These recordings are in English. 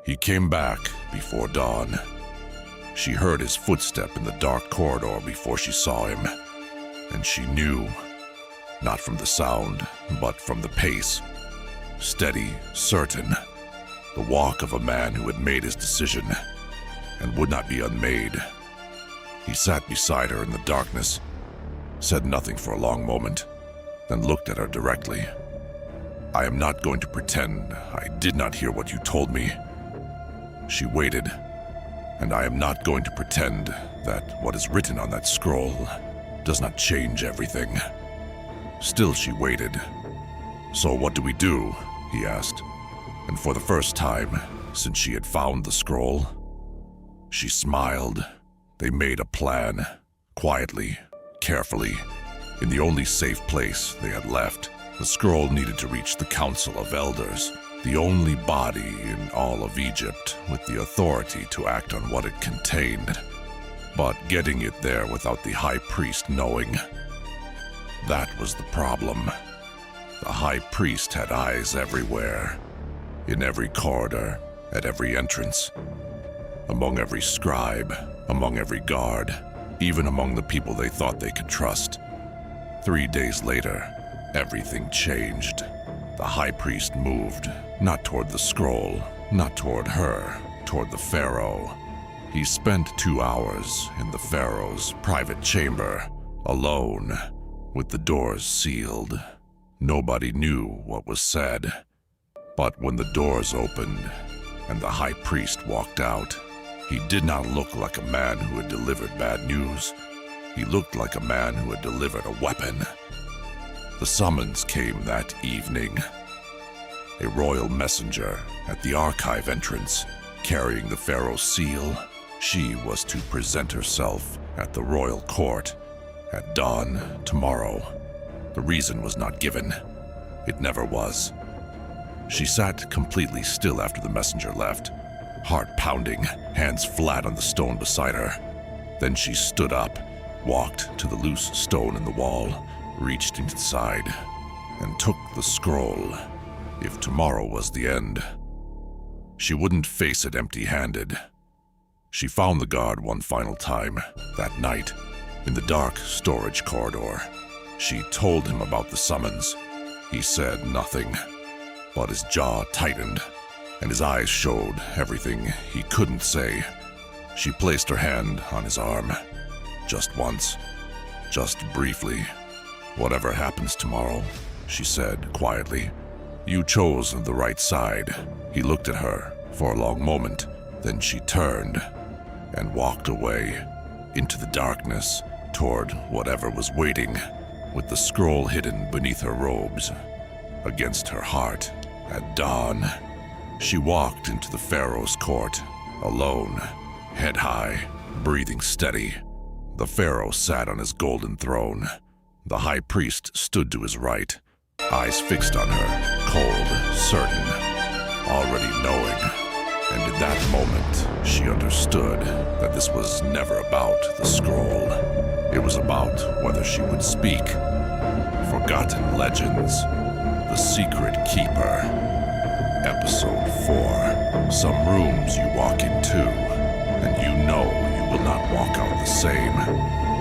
He came back before dawn. She heard his footstep in the dark corridor before she saw him, and she knew, not from the sound, but from the pace. Steady, certain, the walk of a man who had made his decision and would not be unmade. He sat beside her in the darkness, said nothing for a long moment, then looked at her directly. "I am not going to pretend I did not hear what you told me." She waited, and I am not going to pretend that what is written on that scroll does not change everything. Still she waited. "So what do we do?" he asked, and for the first time since she had found the scroll, she smiled. They made a plan, quietly, carefully, in the only safe place they had left. The scroll needed to reach the Council of Elders, the only body in all of Egypt with the authority to act on what it contained. But getting it there without the High Priest knowing, that was the problem. The High Priest had eyes everywhere, in every corridor, at every entrance, among every scribe, among every guard, even among the people they thought they could trust. 3 days later, everything changed. The High Priest moved, not toward the scroll, not toward her, toward the pharaoh. He spent 2 hours in the pharaoh's private chamber, alone, with the doors sealed. Nobody knew what was said. But when the doors opened and the High Priest walked out, he did not look like a man who had delivered bad news. He looked like a man who had delivered a weapon. The summons came that evening. A royal messenger at the archive entrance, carrying the pharaoh's seal. She was to present herself at the royal court at dawn tomorrow. The reason was not given. It never was. She sat completely still after the messenger left, heart pounding, hands flat on the stone beside her. Then she stood up, walked to the loose stone in the wall, reached inside, and took the scroll. If tomorrow was the end, she wouldn't face it empty-handed. She found the guard one final time, that night, in the dark storage corridor. She told him about the summons. He said nothing, but his jaw tightened, and his eyes showed everything he couldn't say. She placed her hand on his arm, just once, just briefly. "Whatever happens tomorrow," she said quietly, "you chose the right side." He looked at her for a long moment, then she turned and walked away into the darkness toward whatever was waiting, with the scroll hidden beneath her robes, against her heart. At dawn, she walked into the pharaoh's court, alone, head high, breathing steady. The pharaoh sat on his golden throne. The high priest stood to his right, eyes fixed on her, cold, certain, already knowing. And in that moment, she understood that this was never about the scroll. It was about whether she would speak. Forgotten Legends, The Secret Keeper. Episode 4. Some rooms you walk into, and you know you will not walk out the same.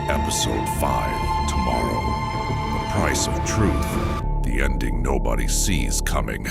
Episode 5, tomorrow. The Price of Truth. The ending nobody sees coming.